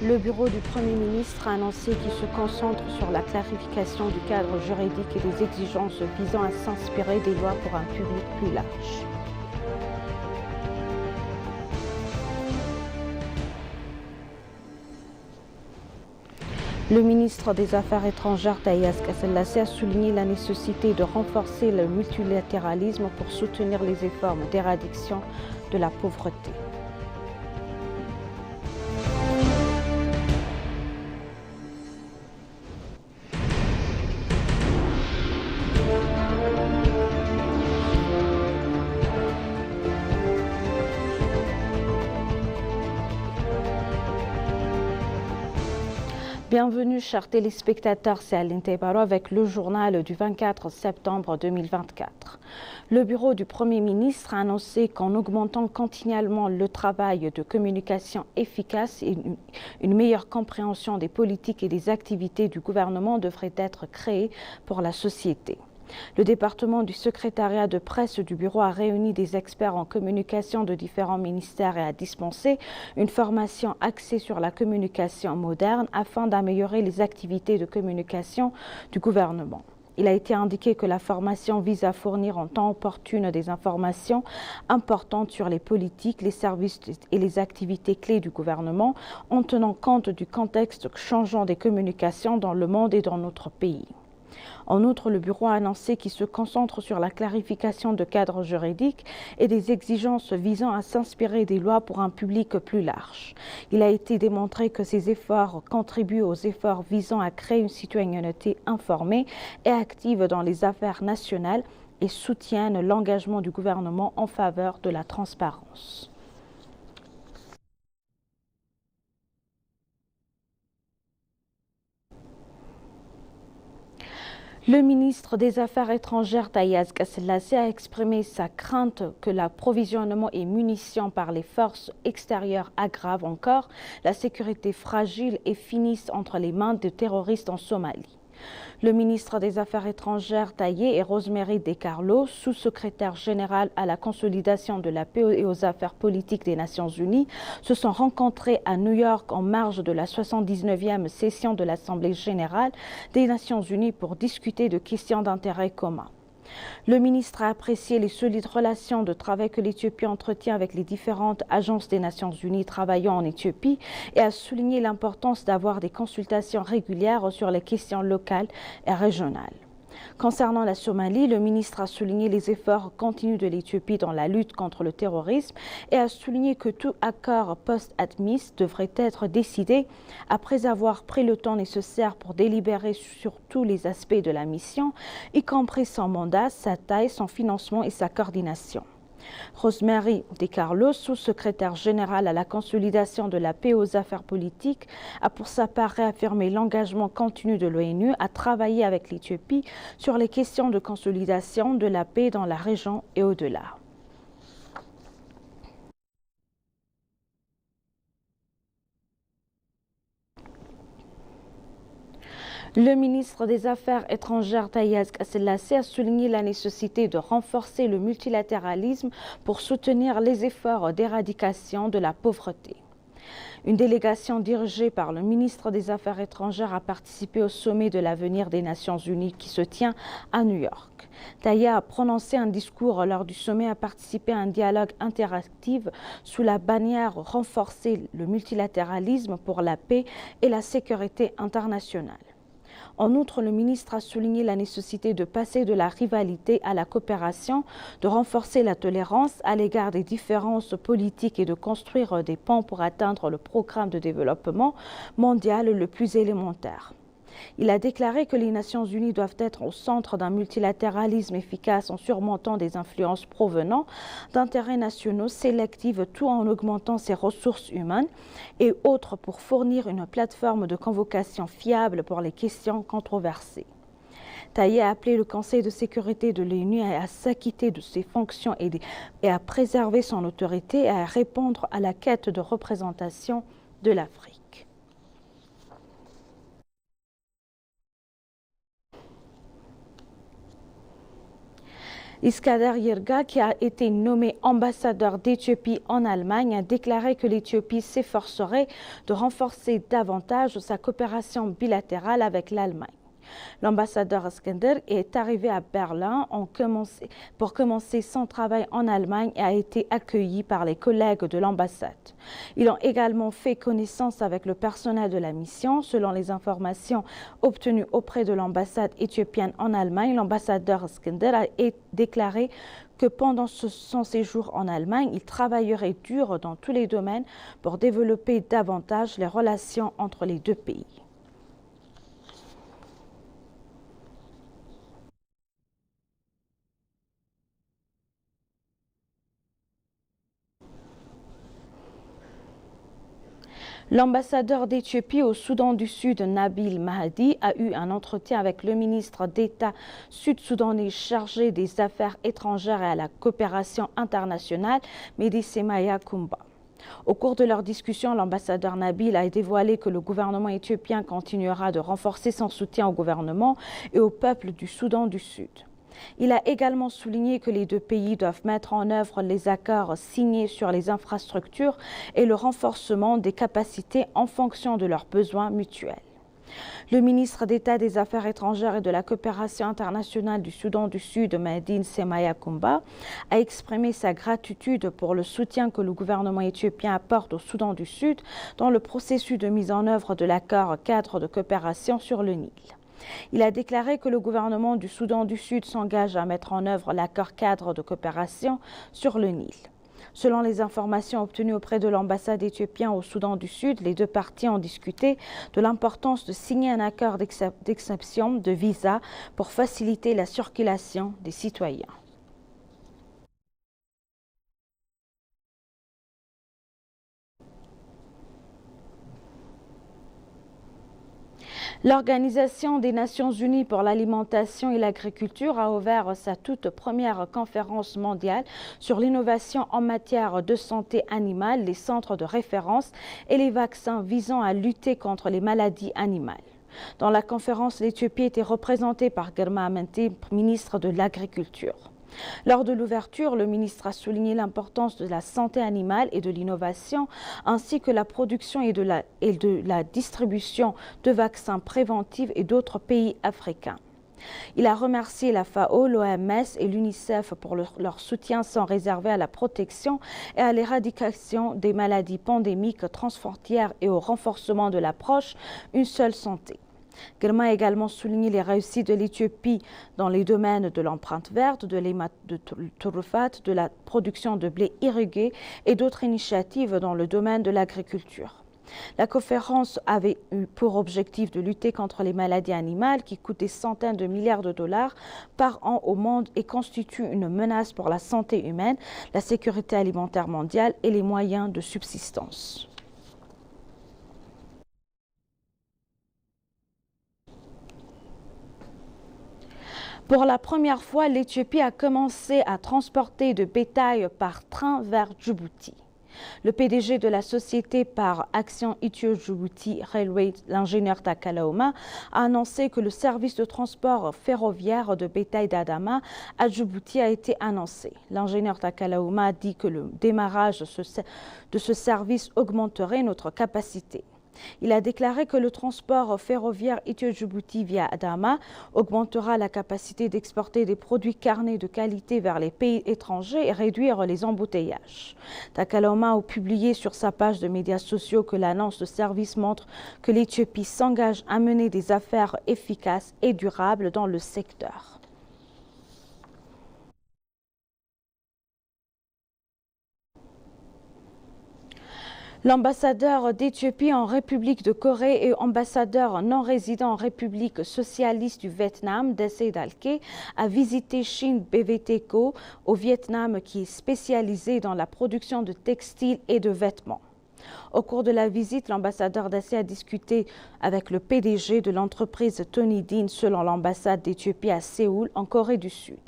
Le bureau du Premier ministre a annoncé qu'il se concentre sur la clarification du cadre juridique et des exigences visant à s'inspirer des lois pour un public plus large. Le ministre des Affaires étrangères Taye Asqe-Selassie a souligné la nécessité de renforcer le multilatéralisme pour soutenir les efforts d'éradication de la pauvreté. Bienvenue chers téléspectateurs, c'est Aline Tebaro avec le journal du 24 septembre 2024. Le bureau du Premier ministre a annoncé qu'en augmentant continuellement le travail de communication efficace et une meilleure compréhension des politiques et des activités du gouvernement devrait être créée pour la société. Le département du secrétariat de presse du bureau a réuni des experts en communication de différents ministères et a dispensé une formation axée sur la communication moderne afin d'améliorer les activités de communication du gouvernement. Il a été indiqué que la formation vise à fournir en temps opportun des informations importantes sur les politiques, les services et les activités clés du gouvernement en tenant compte du contexte changeant des communications dans le monde et dans notre pays. En outre, le bureau a annoncé qu'il se concentre sur la clarification de cadres juridiques et des exigences visant à s'inspirer des lois pour un public plus large. Il a été démontré que ces efforts contribuent aux efforts visant à créer une citoyenneté informée et active dans les affaires nationales et soutiennent l'engagement du gouvernement en faveur de la transparence. Le ministre des Affaires étrangères Taye Asqe-Selassie a exprimé sa crainte que l'approvisionnement et munitions par les forces extérieures aggrave encore la sécurité fragile et finisse entre les mains de terroristes en Somalie. Le ministre des Affaires étrangères Taye et Rosemary DiCarlo, sous-secrétaire général à la consolidation de la paix et aux affaires politiques des Nations Unies, se sont rencontrés à New York en marge de la 79e session de l'Assemblée générale des Nations Unies pour discuter de questions d'intérêt commun. Le ministre a apprécié les solides relations de travail que l'Éthiopie entretient avec les différentes agences des Nations Unies travaillant en Éthiopie et a souligné l'importance d'avoir des consultations régulières sur les questions locales et régionales. Concernant la Somalie, le ministre a souligné les efforts continus de l'Éthiopie dans la lutte contre le terrorisme et a souligné que tout accord post-ATMIS devrait être décidé après avoir pris le temps nécessaire pour délibérer sur tous les aspects de la mission, y compris son mandat, sa taille, son financement et sa coordination. Rosemary DiCarlo, sous-secrétaire générale à la consolidation de la paix et aux affaires politiques, a pour sa part réaffirmé l'engagement continu de l'ONU à travailler avec l'Éthiopie sur les questions de consolidation de la paix dans la région et au-delà. Le ministre des Affaires étrangères Taye Asqe-Selassie a souligné la nécessité de renforcer le multilatéralisme pour soutenir les efforts d'éradication de la pauvreté. Une délégation dirigée par le ministre des Affaires étrangères a participé au sommet de l'avenir des Nations Unies qui se tient à New York. Taye a prononcé un discours lors du sommet et a participé à un dialogue interactif sous la bannière « Renforcer le multilatéralisme pour la paix et la sécurité internationale ». En outre, le ministre a souligné la nécessité de passer de la rivalité à la coopération, de renforcer la tolérance à l'égard des différences politiques et de construire des ponts pour atteindre le programme de développement mondial le plus élémentaire. Il a déclaré que les Nations Unies doivent être au centre d'un multilatéralisme efficace en surmontant des influences provenant d'intérêts nationaux sélectifs tout en augmentant ses ressources humaines et autres pour fournir une plateforme de convocation fiable pour les questions controversées. Taye a appelé le Conseil de sécurité de l'ONU à s'acquitter de ses fonctions et à préserver son autorité et à répondre à la quête de représentation de l'Afrique. Iskander Yerga, qui a été nommé ambassadeur d'Éthiopie en Allemagne, a déclaré que l'Éthiopie s'efforcerait de renforcer davantage sa coopération bilatérale avec l'Allemagne. L'ambassadeur Iskander est arrivé à Berlin pour commencer son travail en Allemagne et a été accueilli par les collègues de l'ambassade. Ils ont également fait connaissance avec le personnel de la mission. Selon les informations obtenues auprès de l'ambassade éthiopienne en Allemagne, l'ambassadeur Iskander a déclaré que pendant son séjour en Allemagne, il travaillerait dur dans tous les domaines pour développer davantage les relations entre les deux pays. L'ambassadeur d'Éthiopie au Soudan du Sud, Nabil Mahdi, a eu un entretien avec le ministre d'État sud-soudanais chargé des affaires étrangères et à la coopération internationale, Mehdi Semaya Kumba. Au cours de leur discussion, l'ambassadeur Nabil a dévoilé que le gouvernement éthiopien continuera de renforcer son soutien au gouvernement et au peuple du Soudan du Sud. Il a également souligné que les deux pays doivent mettre en œuvre les accords signés sur les infrastructures et le renforcement des capacités en fonction de leurs besoins mutuels. Le ministre d'État des Affaires étrangères et de la coopération internationale du Soudan du Sud, Mehdi Semaya Kumba, a exprimé sa gratitude pour le soutien que le gouvernement éthiopien apporte au Soudan du Sud dans le processus de mise en œuvre de l'accord cadre de coopération sur le Nil. Il a déclaré que le gouvernement du Soudan du Sud s'engage à mettre en œuvre l'accord cadre de coopération sur le Nil. Selon les informations obtenues auprès de l'ambassade éthiopienne au Soudan du Sud, les deux parties ont discuté de l'importance de signer un accord d'exception de visa pour faciliter la circulation des citoyens. L'Organisation des Nations Unies pour l'alimentation et l'agriculture a ouvert sa toute première conférence mondiale sur l'innovation en matière de santé animale, les centres de référence et les vaccins visant à lutter contre les maladies animales. Dans la conférence, l'Éthiopie était représentée par Girma Amanté, ministre de l'Agriculture. Lors de l'ouverture, le ministre a souligné l'importance de la santé animale et de l'innovation, ainsi que la production et de la distribution de vaccins préventifs et d'autres pays africains. Il a remercié la FAO, l'OMS et l'UNICEF pour leur soutien sans réserve à la protection et à l'éradication des maladies pandémiques transfrontières et au renforcement de l'approche Une seule santé. Girma a également souligné les réussites de l'Éthiopie dans les domaines de l'empreinte verte, de l'hématoturfate, de la production de blé irrigué et d'autres initiatives dans le domaine de l'agriculture. La conférence avait eu pour objectif de lutter contre les maladies animales qui coûtent des centaines de milliards de dollars par an au monde et constituent une menace pour la santé humaine, la sécurité alimentaire mondiale et les moyens de subsistance. Pour la première fois, l'Éthiopie a commencé à transporter de bétail par train vers Djibouti. Le PDG de la société par action Ethio-Djibouti Railway, l'ingénieur Takalaoma, a annoncé que le service de transport ferroviaire de bétail d'Adama à Djibouti a été annoncé. L'ingénieur Takalaoma a dit que le démarrage de ce service augmenterait notre capacité. Il a déclaré que le transport ferroviaire Ethio-Djibouti via Adama augmentera la capacité d'exporter des produits carnés de qualité vers les pays étrangers et réduire les embouteillages. Takalaoma a publié sur sa page de médias sociaux que l'annonce de service montre que l'Éthiopie s'engage à mener des affaires efficaces et durables dans le secteur. L'ambassadeur d'Éthiopie en République de Corée et ambassadeur non résident en République socialiste du Vietnam, Dessay Dalke, a visité Shin BVT Co au Vietnam qui est spécialisé dans la production de textiles et de vêtements. Au cours de la visite, l'ambassadeur Dessay a discuté avec le PDG de l'entreprise Tony Dean selon l'ambassade d'Éthiopie à Séoul, en Corée du Sud.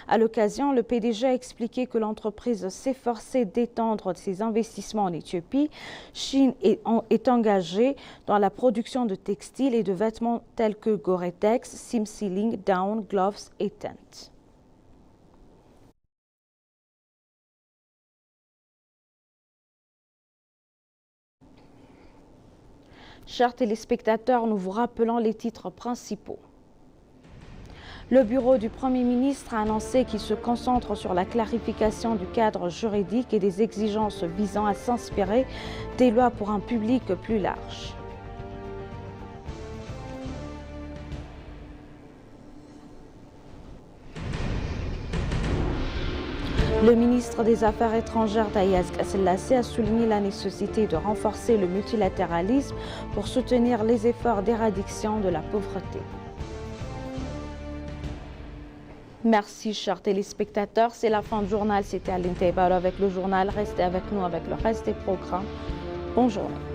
À l'occasion, le PDG a expliqué que l'entreprise s'efforçait d'étendre ses investissements en Éthiopie. Shin est engagée dans la production de textiles et de vêtements tels que Gore-Tex, Simsiling, Down, Gloves et Tents. Chers téléspectateurs, nous vous rappelons les titres principaux. Le bureau du Premier ministre a annoncé qu'il se concentre sur la clarification du cadre juridique et des exigences visant à s'inspirer des lois pour un public plus large. Le ministre des Affaires étrangères Tayaz Selassie a souligné la nécessité de renforcer le multilatéralisme pour soutenir les efforts d'éradication de la pauvreté. Merci, chers téléspectateurs. C'est la fin du journal. C'était Aline Taïbalo avec le journal. Restez avec nous avec le reste des programmes. Bonne journée.